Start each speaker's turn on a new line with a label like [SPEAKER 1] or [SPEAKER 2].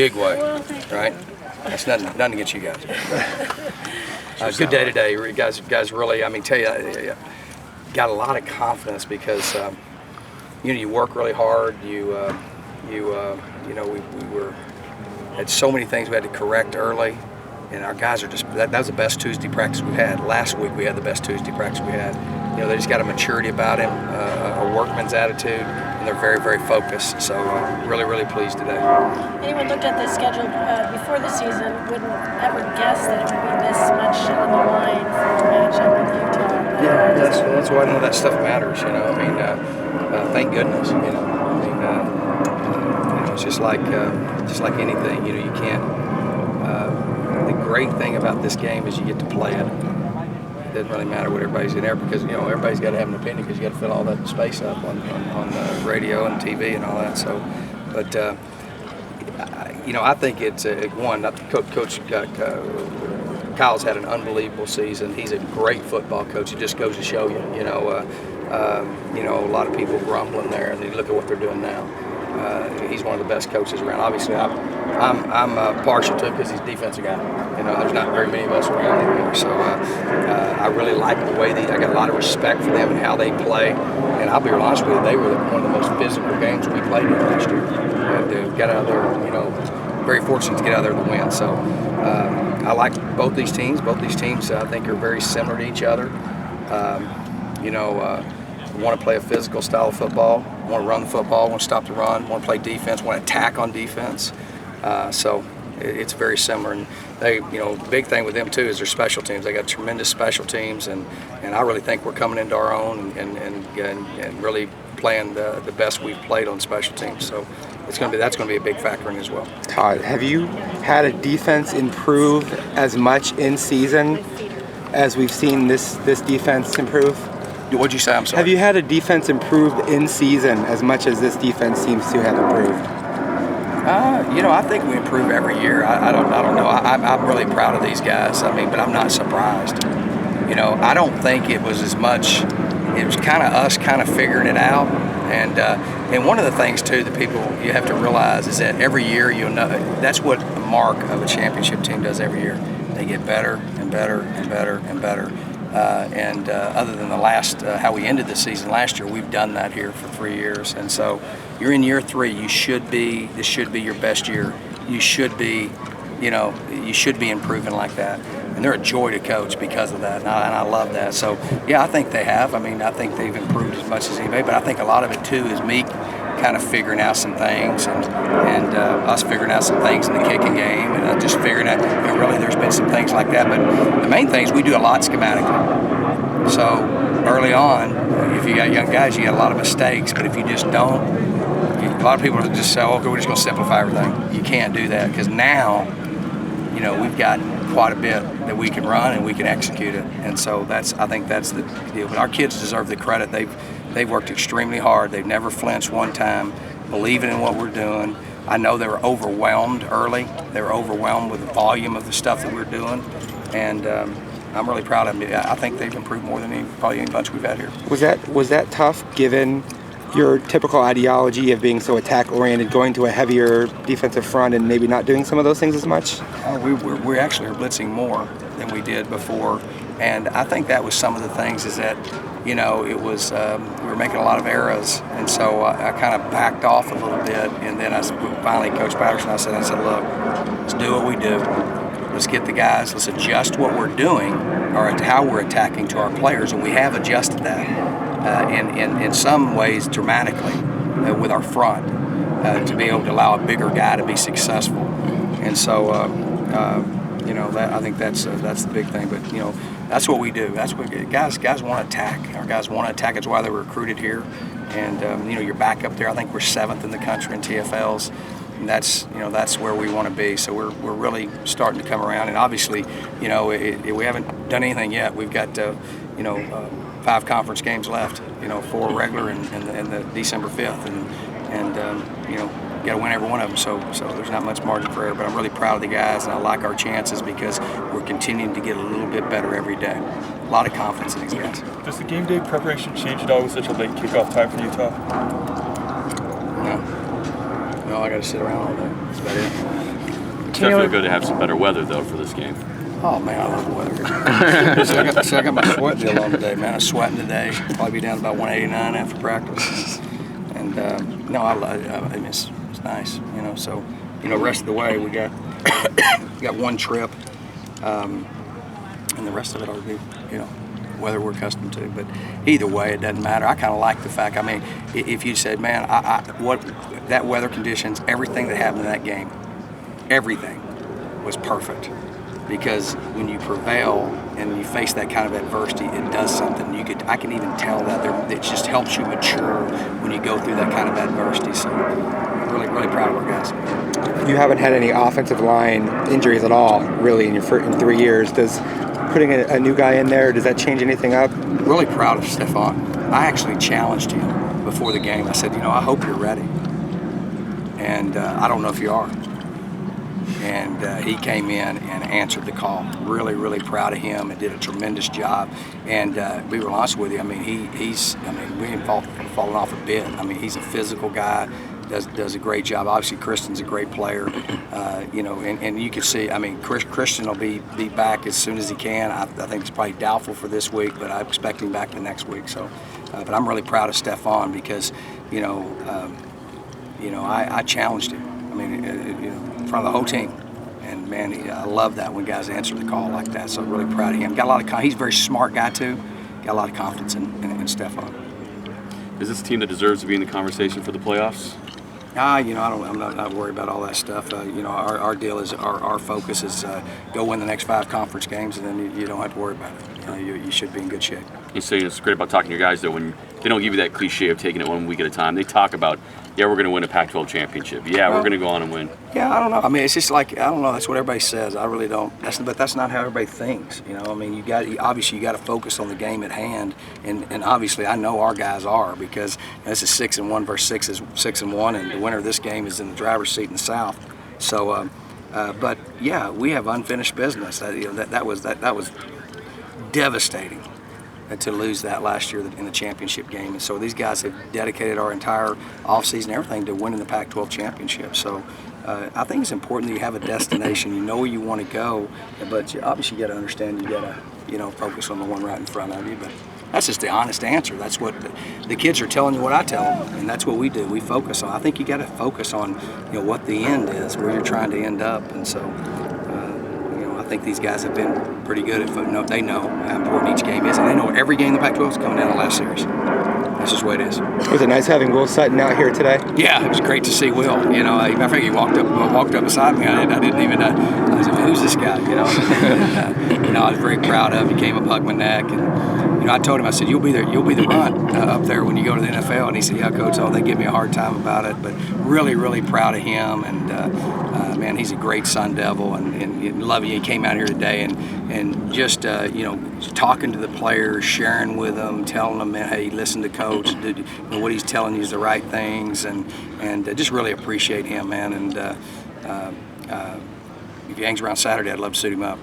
[SPEAKER 1] Big way, right? That's nothing against you guys. Good day today, you guys really. I mean, tell you, got a lot of confidence because you work really hard. We had so many things we had to correct early, and our guys are just that was the best Tuesday practice we had. Last week we had the best Tuesday practice we had. They just got a maturity about him, a workman's attitude, and they're very, very focused. So really, really pleased today.
[SPEAKER 2] Anyone looked at the schedule before the season wouldn't ever guess that it would be this much on the line for a matchup with Utah.
[SPEAKER 1] Yeah, that's why I know that stuff matters. Thank goodness. It's just like anything. You can't. The great thing about this game is you get to play it. It doesn't really matter what everybody's in there because everybody's got to have an opinion because you got to fill all that space up on radio and TV and all that. So, but I think it's one. Coach Kyle's had an unbelievable season. He's a great football coach. It just goes to show you. A lot of people grumbling there, and you look at what they're doing now. He's one of the best coaches around. Obviously, I'm partial to it because he's a defensive guy. There's not very many of us around anymore. So I really like the way I got a lot of respect for them and how they play. And I'll be real honest with you, they were one of the most physical games we played in last year. And got out of there, very fortunate to get out of there to win. So I like both these teams. Both these teams, I think, are very similar to each other. Want to play a physical style of football, want to run the football, want to stop the run, want to play defense, want to attack on defense. So it's very similar. And they, the big thing with them too is their special teams. They got tremendous special teams, and I really think we're coming into our own and really playing the best we've played on special teams. So that's going to be a big factor in as well.
[SPEAKER 3] Todd, have you had a defense improve as much in season as we've seen this defense improve?
[SPEAKER 1] What'd you say? I'm sorry.
[SPEAKER 3] Have you had a defense improved in season as much as this defense seems to have improved?
[SPEAKER 1] I think we improve every year. I don't know. I'm really proud of these guys. But I'm not surprised. I don't think it was as much. It was kind of us kind of figuring it out. And one of the things too that people you have to realize is that every year that's what a mark of a championship team does every year. They get better and better and better and better. Other than the last, how we ended the season last year, we've done that here for 3 years. And so you're in year 3. This should be your best year. You should be improving like that. And they're a joy to coach because of that. And I love that. So, yeah, I think they have. I think they've improved as much as anybody. But I think a lot of it, too, is me kind of figuring out some things and us figuring out some things in the kicking game and just figuring out, really there's been some things like that. But the main thing is we do a lot schematically. So early on, if you got young guys, you got a lot of mistakes. But if you just don't, a lot of people just say, okay, we're just going to simplify everything. You can't do that because now, we've got quite a bit that we can run and we can execute it. And so I think that's the deal. But our kids deserve the credit. They've worked extremely hard. They've never flinched one time, believing in what we're doing. I know they were overwhelmed early. They were overwhelmed with the volume of the stuff that we're doing. And I'm really proud of them. I think they've improved more than probably any bunch we've had here.
[SPEAKER 3] Was that tough given your typical ideology of being so attack-oriented, going to a heavier defensive front and maybe not doing some of those things as much?
[SPEAKER 1] We actually are blitzing more than we did before. And I think that was some of the things is that, it was, we were making a lot of errors. And so I kind of backed off a little bit. And then finally, Coach Patterson, I said, look, let's do what we do. Let's get the guys, let's adjust what we're doing or how we're attacking to our players. And we have adjusted that in some ways dramatically with our front to be able to allow a bigger guy to be successful. And so, I think that's the big thing. But, that's what we do. That's what guys want to attack. Our guys want to attack. It's why they were recruited here. And, you're back up there. I think we're 7th in the country in TFLs. And that's where we want to be. So we're really starting to come around. And obviously, we haven't done anything yet. We've got, 5 conference games left. 4 regular and the December 5th. And got to win every one of them. So there's not much margin for error. But I'm really proud of the guys, and I like our chances because we're continuing to get a little bit better every day. A lot of confidence in these guys.
[SPEAKER 4] Does the game day preparation change at all with such a late kickoff time for Utah?
[SPEAKER 1] No, I got to sit around all day. That's about it.
[SPEAKER 5] It's definitely good to have some better weather, though, for this game.
[SPEAKER 1] Oh, man, I love the weather. so I got my sweat deal on today, man. I was sweating today. Probably be down to about 189 after practice. And, no, I love it. I mean, it's nice, you know. So, you know, rest of the way, we got one trip. And the rest of it will be, you know, weather we're accustomed to. But either way, it doesn't matter. I kind of like the fact, I mean, if you said, man, what that weather conditions, everything that happened in that game, everything was perfect. Because when you prevail and you face that kind of adversity, it does something. I can even tell that it just helps you mature when you go through that kind of adversity. So really, really proud of our guys.
[SPEAKER 3] You haven't had any offensive line injuries at all, really, in 3 years. Does putting a new guy in there, does that change anything up?
[SPEAKER 1] Really proud of Stephon. I actually challenged him before the game. I said, you know, I hope you're ready. And I don't know if you are. And he came in and answered the call. Really, really proud of him and did a tremendous job. And be real honest with you, I mean, we ain't fallen off a bit. I mean, he's a physical guy, does a great job. Obviously, Kristen's a great player, you know, and you can see, I mean, Christian will be back as soon as he can. I think it's probably doubtful for this week, but I expect him back the next week. So, but I'm really proud of Stephon because, you know, I challenged him. I mean, you know, in front of the whole team. And man, I love that when guys answer the call like that. So really proud of him. Got a lot of he's a very smart guy too. Got a lot of confidence in Stephon.
[SPEAKER 5] Is this a team that deserves to be in the conversation for the playoffs?
[SPEAKER 1] You know, I'm not worried about all that stuff. You know, our deal is our focus is go win the next 5 conference games, and then you don't have to worry about it. You know, you should be in good shape.
[SPEAKER 5] You say it's great about talking to your guys though when they don't give you that cliche of taking it 1 week at a time. They talk about, yeah, we're going to win a Pac-12 championship. Yeah, we're going to go on and win.
[SPEAKER 1] Yeah, I don't know. I mean, it's just like, I don't know. That's what everybody says. I really don't. But that's not how everybody thinks. You know, I mean, obviously you got to focus on the game at hand, and obviously I know our guys are because this is 6-1 versus 6-1, and the winner of this game is in the driver's seat in the South. So, but yeah, we have unfinished business. That was devastating to lose that last year in the championship game. And so these guys have dedicated our entire offseason, everything, to winning the Pac-12 championship. So I think it's important that you have a destination. You know where you want to go, but obviously you got to understand you got to, you know, focus on the one right in front of you. But that's just the honest answer. That's what the kids are telling you what I tell them, and that's what we do. We focus on. I think you got to focus on, you know, what the end is, where you're trying to end up, and so. I think these guys have been pretty good at they know how important each game is, and they know every game in the Pac-12 is coming down to the last series. That's just the way it is.
[SPEAKER 3] Was it nice having Will Sutton out here today?
[SPEAKER 1] Yeah, it was great to see Will. You know, I think he walked up beside me. I didn't even know. I was like, who's this guy? You know, and, you know, I was very proud of him. He came up, hugged my neck, and you know, I told him, I said, you'll be the runt up there when you go to the NFL. And he said, yeah, Coach. Oh, they give me a hard time about it, but really, really proud of him. And man, he's a great Sun Devil, and love you. He came out here today and just you know, talking to the players, sharing with them, telling them, man, hey, listen to Coach. You know, what he's telling you is the right things, and just really appreciate him, man. And if he hangs around Saturday, I'd love to suit him up.